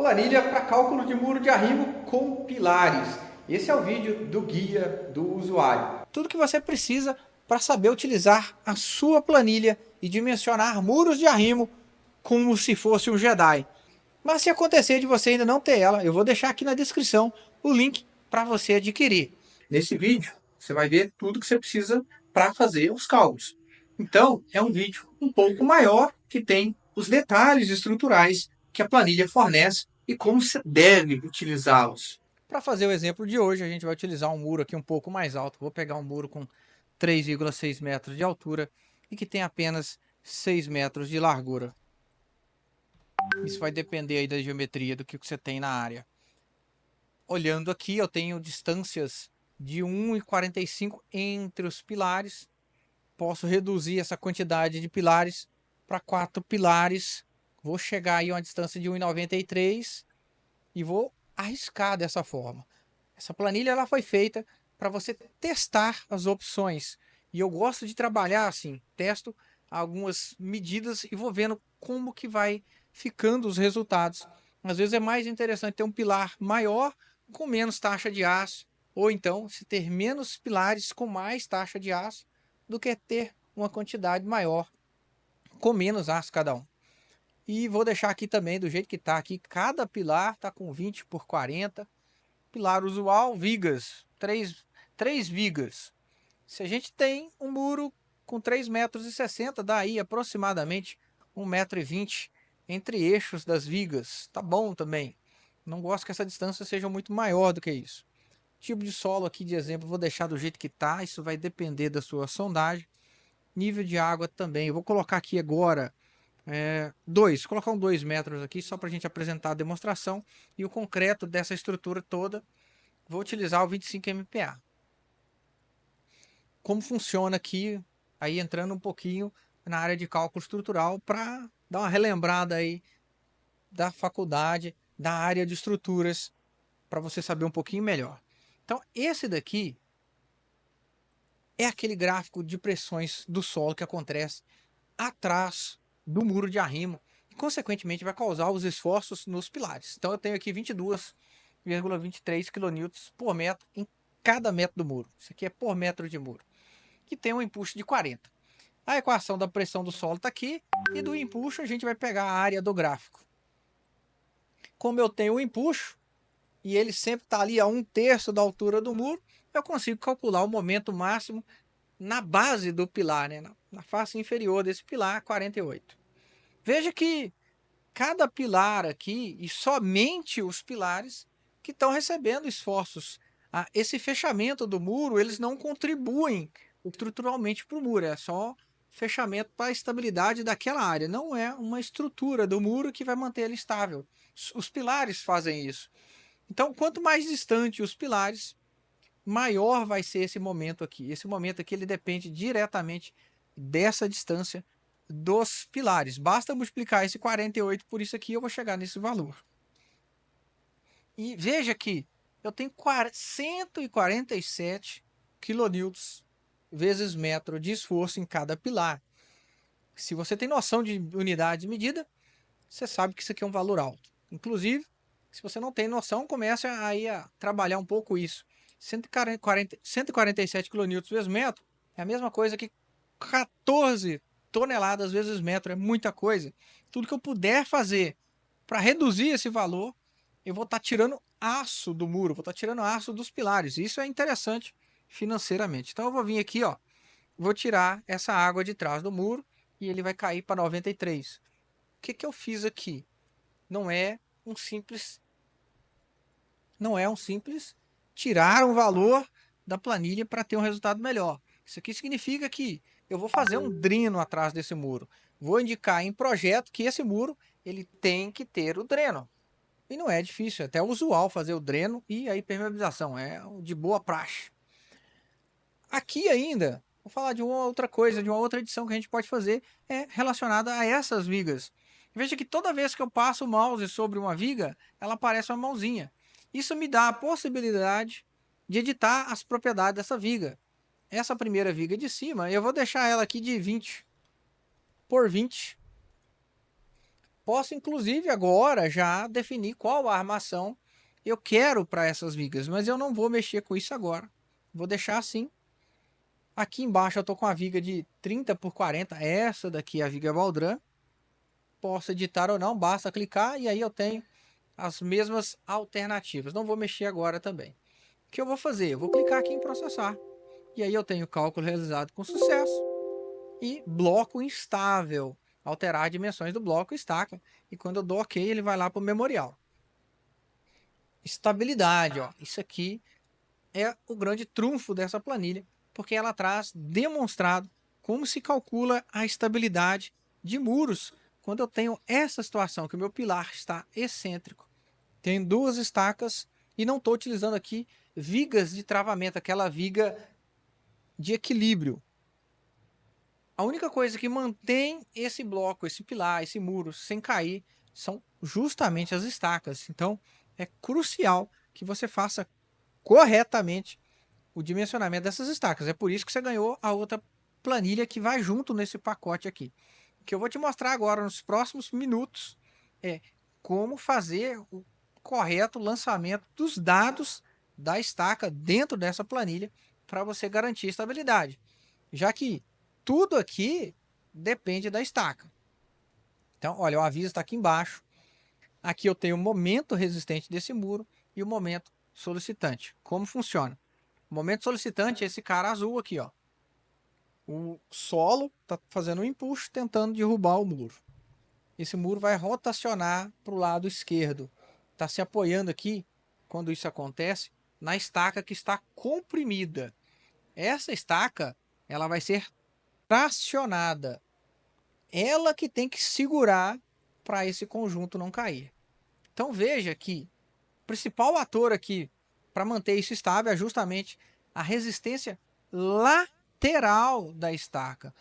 Planilha para cálculo de muro de arrimo com pilares. Esse é o vídeo do guia do usuário. Tudo que você precisa para saber utilizar a sua planilha e dimensionar muros de arrimo como se fosse um Jedi. Mas se acontecer de você ainda não ter ela, eu vou deixar aqui na descrição o link para você adquirir. Nesse vídeo, você vai ver tudo que você precisa para fazer os cálculos. Então, é um vídeo um pouco maior que tem os detalhes estruturais que a planilha fornece e como você deve utilizá-los. Para fazer o exemplo de hoje, a gente vai utilizar um muro aqui um pouco mais alto. Vou pegar um muro com 3,6 metros de altura e que tem apenas 6 metros de largura. Isso vai depender aí da geometria do que você tem na área. Olhando aqui, eu tenho distâncias de 1,45 entre os pilares. Posso reduzir essa quantidade de pilares para 4 pilares. Vou chegar aí a uma distância de 1,93 e vou arriscar dessa forma. Essa planilha ela foi feita para você testar as opções. E eu gosto de trabalhar assim, testo algumas medidas e vou vendo como que vai ficando os resultados. Às vezes é mais interessante ter um pilar maior com menos taxa de aço, ou então se ter menos pilares com mais taxa de aço do que ter uma quantidade maior com menos aço cada um. E vou deixar aqui também do jeito que está aqui, cada pilar está com 20 por 40. Pilar usual, vigas, 3 vigas. Se a gente tem um muro com 3,60 m, dá aí aproximadamente 1,20 m entre eixos das vigas. Tá bom também. Não gosto que essa distância seja muito maior do que isso. Tipo de solo aqui de exemplo, vou deixar do jeito que tá. Isso vai depender da sua sondagem. Nível de água também. Eu vou colocar aqui agora colocar um 2 metros aqui só para a gente apresentar a demonstração. E o concreto dessa estrutura toda, vou utilizar o 25 MPa. Como funciona aqui, aí entrando um pouquinho na área de cálculo estrutural para dar uma relembrada aí da faculdade, da área de estruturas, para você saber um pouquinho melhor. Então, esse daqui é aquele gráfico de pressões do solo que acontece atrás do muro de arrimo e, consequentemente, vai causar os esforços nos pilares. Então, eu tenho aqui 22,23 kN por metro em cada metro do muro. Isso aqui é por metro de muro, que tem um empuxo de 40. A equação da pressão do solo está aqui e do empuxo a gente vai pegar a área do gráfico. Como eu tenho o empuxo e ele sempre está ali a 1/3 da altura do muro, eu consigo calcular o momento máximo na base do pilar, né? Na face inferior desse pilar, 48. Veja que cada pilar aqui, e somente os pilares, que estão recebendo esforços. Esse fechamento do muro, eles não contribuem estruturalmente para o muro, é só fechamento para a estabilidade daquela área. Não é uma estrutura do muro que vai manter ele estável. Os pilares fazem isso. Então, quanto mais distante os pilares, maior vai ser esse momento aqui. Esse momento aqui ele depende diretamente dessa distância dos pilares. Basta multiplicar esse 48 por isso aqui, eu vou chegar nesse valor. E veja que eu tenho 147 kN vezes metro de esforço em cada pilar. Se você tem noção de unidade de medida, você sabe que isso aqui é um valor alto. Inclusive, se você não tem noção, comece aí a trabalhar um pouco isso. 147 kN vezes metro é a mesma coisa que 14 toneladas vezes metro, é muita coisa. Tudo que eu puder fazer para reduzir esse valor, eu vou estar tirando aço do muro, vou estar tirando aço dos pilares. Isso é interessante financeiramente. Então eu vou vir aqui, ó, vou tirar essa água de trás do muro e ele vai cair para 93. O que eu fiz aqui? Não é um simples tirar um valor da planilha para ter um resultado melhor. Isso aqui significa que eu vou fazer um dreno atrás desse muro. Vou indicar em projeto que esse muro ele tem que ter o dreno. E não é difícil, é até usual fazer o dreno e a impermeabilização, é de boa praxe. Aqui ainda, vou falar de uma outra coisa, de uma outra edição que a gente pode fazer, relacionada a essas vigas. Veja que toda vez que eu passo o mouse sobre uma viga, ela aparece uma mãozinha. Isso me dá a possibilidade de editar as propriedades dessa viga. Essa primeira viga de cima, eu vou deixar ela aqui de 20 por 20. Posso, inclusive, agora já definir qual armação eu quero para essas vigas, mas eu não vou mexer com isso agora. Vou deixar assim. Aqui embaixo eu estou com a viga de 30 por 40, essa daqui é a viga Baldran. Posso editar ou não, basta clicar e aí eu tenho as mesmas alternativas. Não vou mexer agora também. O que eu vou fazer? Eu vou clicar aqui em processar. E aí eu tenho cálculo realizado com sucesso e bloco instável. Alterar dimensões do bloco estaca. E quando eu dou OK, ele vai lá para o memorial. Estabilidade, ó. Isso aqui é o grande trunfo dessa planilha, porque ela traz demonstrado como se calcula a estabilidade de muros quando eu tenho essa situação, que o meu pilar está excêntrico, tem duas estacas e não estou utilizando aqui vigas de travamento, aquela viga de equilíbrio. A única coisa que mantém esse bloco, esse pilar, esse muro sem cair são justamente as estacas. Então é crucial que você faça corretamente o dimensionamento dessas estacas. É por isso que você ganhou a outra planilha que vai junto nesse pacote aqui. O que eu vou te mostrar agora nos próximos minutos é como fazer o correto lançamento dos dados da estaca dentro dessa planilha para você garantir estabilidade, já que tudo aqui depende da estaca. Então, olha, o aviso está aqui embaixo. Aqui eu tenho o momento resistente desse muro e o momento solicitante. Como funciona? O momento solicitante é esse cara azul aqui, ó. O solo está fazendo um empuxo tentando derrubar o muro. Esse muro vai rotacionar para o lado esquerdo. Está se apoiando aqui, quando isso acontece, na estaca que está comprimida. Essa estaca, ela vai ser tracionada. Ela que tem que segurar para esse conjunto não cair. Então veja que o principal ator aqui para manter isso estável é justamente a resistência lateral da estaca.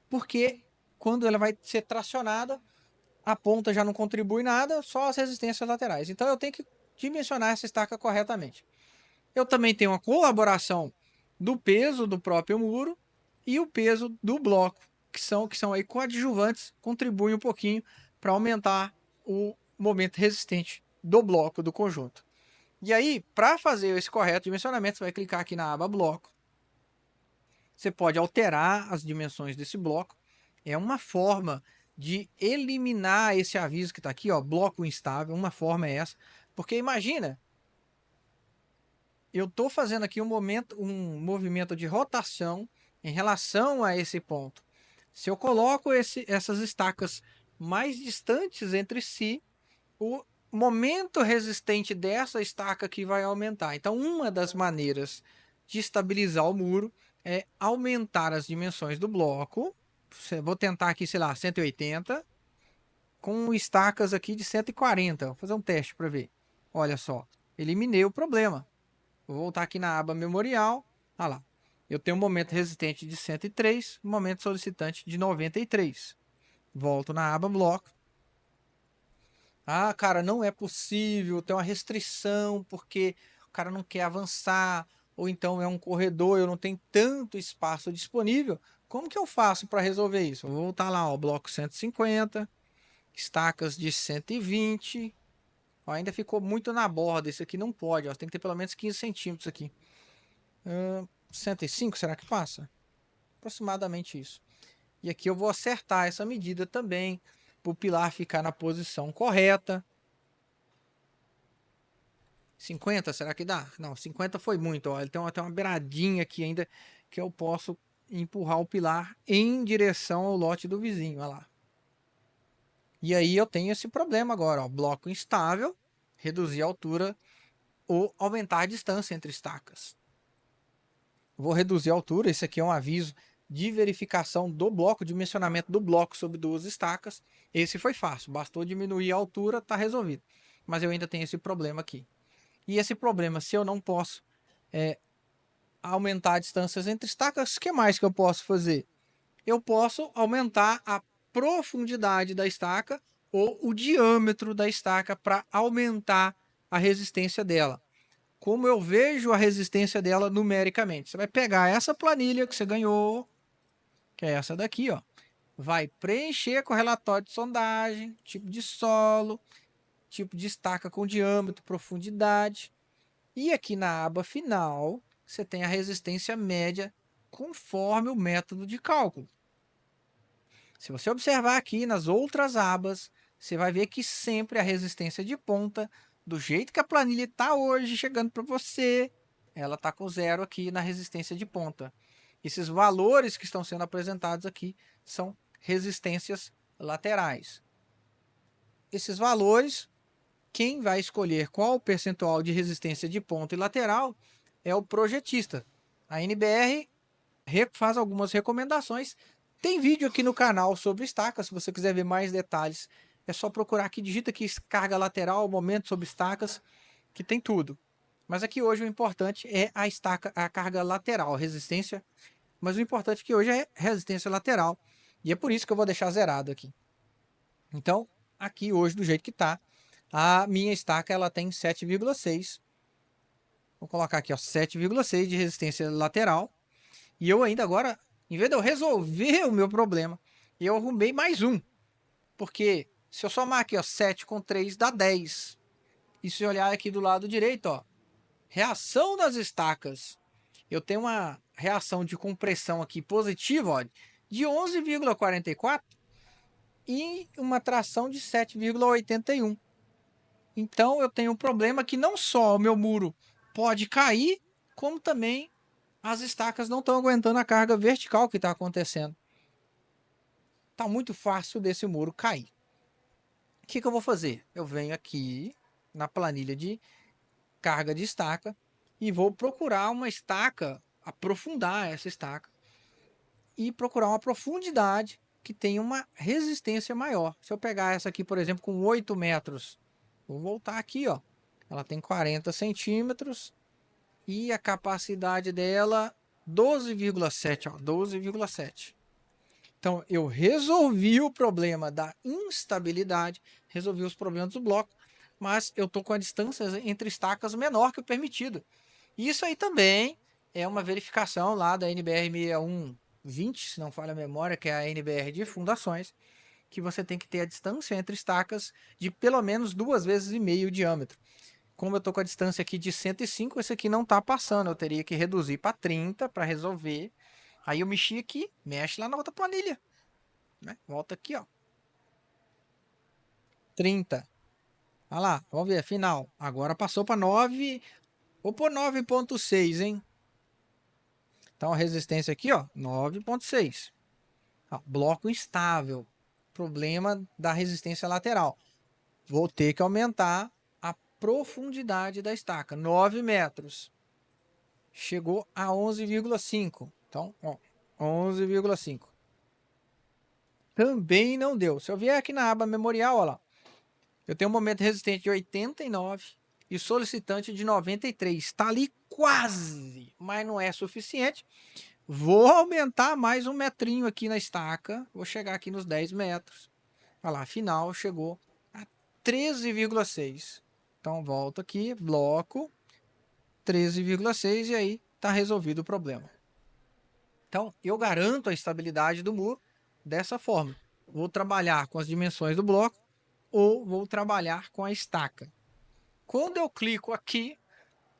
Porque quando ela vai ser tracionada, a ponta já não contribui nada, só as resistências laterais. Então eu tenho que dimensionar essa estaca corretamente. Eu também tenho uma colaboração do peso do próprio muro e o peso do bloco, que são aí coadjuvantes, contribuem um pouquinho para aumentar o momento resistente do bloco do conjunto. E aí, para fazer esse correto dimensionamento, você vai clicar aqui na aba bloco. Você pode alterar as dimensões desse bloco. É uma forma de eliminar esse aviso que está aqui, ó, bloco instável. Uma forma é essa. Porque imagina, eu estou fazendo aqui um movimento de rotação em relação a esse ponto. Se eu coloco essas estacas mais distantes entre si, o momento resistente dessa estaca aqui vai aumentar. Então, uma das maneiras de estabilizar o muro é aumentar as dimensões do bloco. Vou tentar aqui, sei lá, 180, com estacas aqui de 140. Vou fazer um teste para ver. Olha só, eliminei o problema. Vou voltar aqui na aba memorial. Olha lá. Eu tenho um momento resistente de 103, um momento solicitante de 93. Volto na aba bloco. Ah, cara, não é possível, tem uma restrição porque o cara não quer avançar, ou então é um corredor, eu não tenho tanto espaço disponível. Como que eu faço para resolver isso? Vou voltar lá, ó, bloco 150, estacas de 120. Ó, ainda ficou muito na borda, isso aqui não pode, ó, tem que ter pelo menos 15 centímetros aqui. 105, será que passa? Aproximadamente isso. E aqui eu vou acertar essa medida também, para o pilar ficar na posição correta. 50, será que dá? Não, 50 foi muito, ó. Ele tem até uma beiradinha aqui ainda que eu posso empurrar o pilar em direção ao lote do vizinho, olha lá. E aí eu tenho esse problema agora, ó, bloco instável, reduzir a altura ou aumentar a distância entre estacas. Vou reduzir a altura, esse aqui é um aviso de verificação do bloco, dimensionamento do bloco sobre duas estacas. Esse foi fácil, bastou diminuir a altura, está resolvido. Mas eu ainda tenho esse problema aqui. E esse problema, se eu não posso aumentar distâncias entre estacas, o que mais que eu posso fazer? Eu posso aumentar a profundidade da estaca ou o diâmetro da estaca para aumentar a resistência dela. Como eu vejo a resistência dela numericamente? Você vai pegar essa planilha que você ganhou, que é essa daqui, ó, vai preencher com relatório de sondagem, tipo de solo, tipo de estaca com diâmetro, profundidade. E aqui na aba final, você tem a resistência média conforme o método de cálculo. Se você observar aqui nas outras abas, você vai ver que sempre a resistência de ponta, do jeito que a planilha está hoje chegando para você, ela está com zero aqui na resistência de ponta. Esses valores que estão sendo apresentados aqui são resistências laterais. Esses valores, quem vai escolher qual o percentual de resistência de ponta e lateral é o projetista. A NBR faz algumas recomendações. Tem vídeo aqui no canal sobre estaca, se você quiser ver mais detalhes, é só procurar aqui, digita aqui carga lateral, momento sobre estacas, que tem tudo. Mas aqui hoje o importante é a estaca, a carga lateral, resistência, mas o importante aqui hoje é resistência lateral, e é por isso que eu vou deixar zerado aqui. Então, aqui hoje do jeito que está, a minha estaca ela tem 7,6. Vou colocar aqui, ó, 7,6 de resistência lateral. E eu ainda agora, em vez de eu resolver o meu problema, eu arrumei mais um. Porque se eu somar aqui, ó, 7 com 3 dá 10. E se olhar aqui do lado direito, ó, reação das estacas. Eu tenho uma reação de compressão aqui positiva, ó, de 11,44 e uma tração de 7,81. Então eu tenho um problema que não só o meu muro pode cair, como também as estacas não estão aguentando a carga vertical que está acontecendo. Está muito fácil desse muro cair. O que eu vou fazer? Eu venho aqui na planilha de carga de estaca e vou procurar uma estaca, aprofundar essa estaca e procurar uma profundidade que tenha uma resistência maior. Se eu pegar essa aqui, por exemplo, com 8 metros, vou voltar aqui, ó. Ela tem 40 centímetros e a capacidade dela 12,7, ó, 12,7. Então eu resolvi o problema da instabilidade, resolvi os problemas do bloco, mas eu estou com a distância entre estacas menor que o permitido. Isso aí também é uma verificação lá da NBR 6120, se não falha a memória, que é a NBR de fundações, que você tem que ter a distância entre estacas de pelo menos 2,5 vezes o diâmetro. Como eu estou com a distância aqui de 105, esse aqui não está passando. Eu teria que reduzir para 30 para resolver. Aí eu mexi aqui, mexe lá na outra planilha. Né? Volta aqui, ó. 30. Olha lá, vamos ver, final. Agora passou para 9. Vou pôr 9,6, hein? Então a resistência aqui, ó, 9,6. Bloco instável. Problema da resistência lateral. Vou ter que aumentar a profundidade da estaca. 9 metros. Chegou a 11,5. Então, ó, 11,5. Também não deu. Se eu vier aqui na aba memorial, olha lá, eu tenho um momento resistente de 89 e solicitante de 93. Está ali quase, mas não é suficiente. Vou aumentar mais um metrinho aqui na estaca. Vou chegar aqui nos 10 metros. Olha lá, final chegou a 13,6. Então, volto aqui, bloco, 13,6 e aí está resolvido o problema. Então, eu garanto a estabilidade do muro dessa forma. Vou trabalhar com as dimensões do bloco ou vou trabalhar com a estaca. Quando eu clico aqui,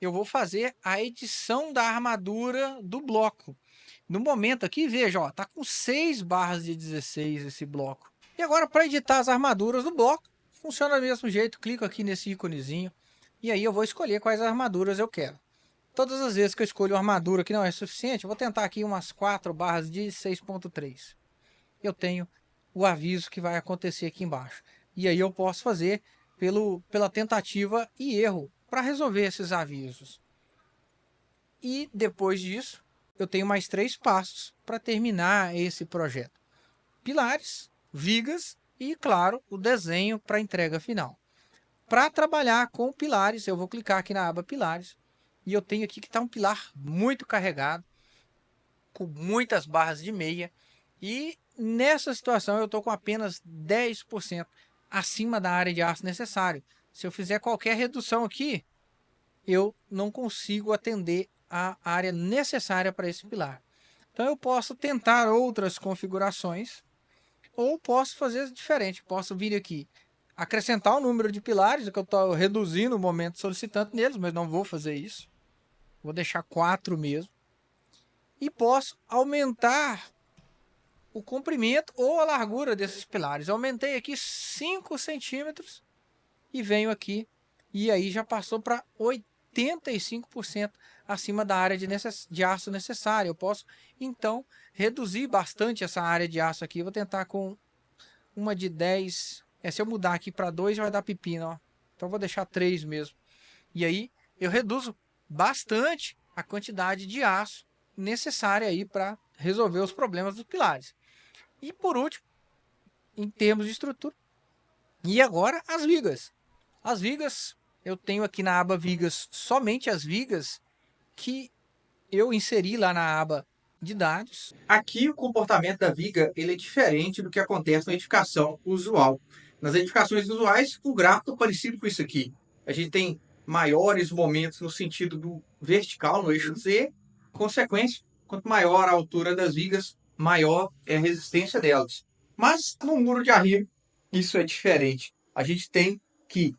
eu vou fazer a edição da armadura do bloco. No momento aqui, veja, ó, tá com 6 barras de 16 esse bloco. E agora, para editar as armaduras do bloco, funciona do mesmo jeito. Clico aqui nesse íconezinho e aí eu vou escolher quais armaduras eu quero. Todas as vezes que eu escolho uma armadura que não é suficiente, eu vou tentar aqui umas 4 barras de 6,3. Eu tenho o aviso que vai acontecer aqui embaixo. E aí eu posso fazer pela tentativa e erro para resolver esses avisos. E depois disso, eu tenho mais 3 passos para terminar esse projeto. Pilares, vigas e, claro, o desenho para a entrega final. Para trabalhar com pilares, eu vou clicar aqui na aba pilares. E eu tenho aqui que está um pilar muito carregado, com muitas barras de meia. E nessa situação eu estou com apenas 10% acima da área de aço necessário. Se eu fizer qualquer redução aqui, eu não consigo atender a área necessária para esse pilar. Então eu posso tentar outras configurações Ou posso fazer diferente, posso vir aqui, acrescentar o número de pilares, que eu estou reduzindo o momento solicitante neles, mas não vou fazer isso. Vou deixar 4 mesmo. E posso aumentar o comprimento ou a largura desses pilares. Aumentei aqui 5 centímetros e venho aqui. E aí já passou para 85% acima da área de aço necessária. Eu posso, então, reduzir bastante essa área de aço aqui. Vou tentar com uma de 10. Se eu mudar aqui para 2, vai dar pepino, ó. Então vou deixar 3 mesmo. E aí eu reduzo bastante a quantidade de aço necessária aí para resolver os problemas dos pilares. E por último, em termos de estrutura, e agora as vigas. As vigas, eu tenho aqui na aba vigas somente as vigas que eu inseri lá na aba de dados. Aqui o comportamento da viga ele é diferente do que acontece na edificação usual. Nas edificações usuais, o gráfico é parecido com isso aqui. A gente tem maiores momentos no sentido do vertical, no eixo Z. Consequência, quanto maior a altura das vigas, maior é a resistência delas. Mas no muro de arrimo, isso é diferente. A gente tem que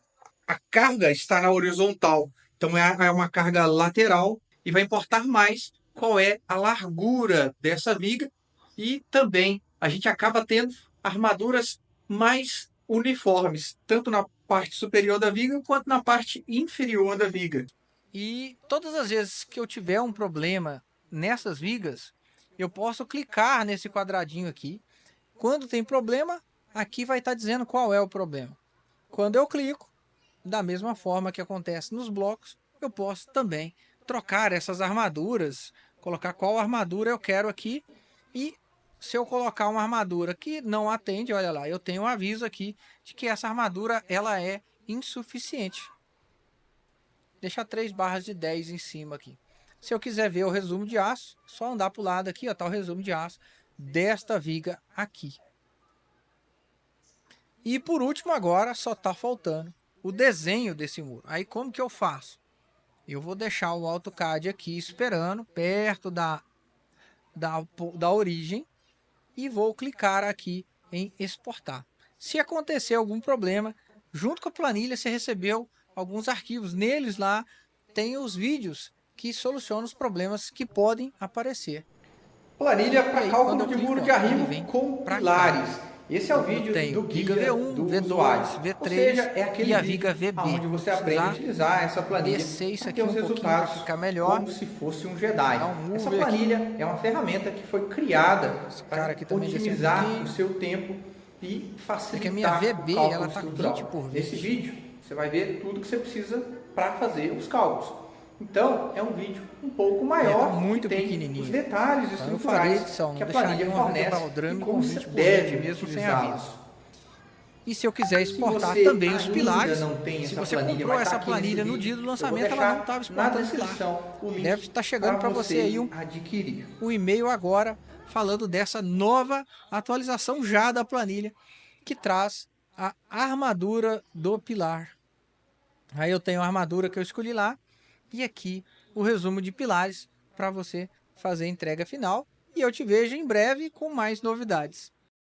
a carga está na horizontal, então é uma carga lateral e vai importar mais qual é a largura dessa viga e também a gente acaba tendo armaduras mais uniformes, tanto na parte superior da viga quanto na parte inferior da viga. E todas as vezes que eu tiver um problema nessas vigas, eu posso clicar nesse quadradinho aqui. Quando tem problema, aqui vai estar dizendo qual é o problema. Quando eu clico, da mesma forma que acontece nos blocos, eu posso também trocar essas armaduras, colocar qual armadura eu quero aqui. E se eu colocar uma armadura que não atende, olha lá, eu tenho um aviso aqui de que essa armadura ela é insuficiente. Deixar 3 barras de 10 em cima aqui. Se eu quiser ver o resumo de aço, só andar para o lado aqui, está o resumo de aço desta viga aqui. E por último agora só está faltando o desenho desse muro. Aí como que eu faço? Eu vou deixar o AutoCAD aqui esperando, perto da origem, e vou clicar aqui em exportar. Se acontecer algum problema, junto com a planilha você recebeu alguns arquivos. Neles lá tem os vídeos que solucionam os problemas que podem aparecer. Planilha para cálculo de muro de arrimo com pilares. Esse é o vídeo do guia V1, do V2, V3, ou seja, é aquele e a viga VB, onde você aprende a utilizar essa planilha para ter os resultados ficar melhor, como se fosse um Jedi. Essa planilha aqui é uma ferramenta que foi criada para otimizar o seu tempo e facilitar a minha VB, o cálculo ela tá estrutural. 20 por 20. Nesse vídeo você vai ver tudo que você precisa para fazer os cálculos. Então, é um vídeo um pouco maior, muito que tem os detalhes estruturais que a planilha fornece e como você deve mesmo sem aviso. E se eu quiser exportar também os pilares, se você comprou essa planilha no dia do lançamento, ela não estava exportando pilar. Deve estar chegando para você aí um e-mail agora falando dessa nova atualização já da planilha que traz a armadura do pilar. Aí eu tenho a armadura que eu escolhi lá. E aqui o resumo de pilares para você fazer a entrega final. E eu te vejo em breve com mais novidades.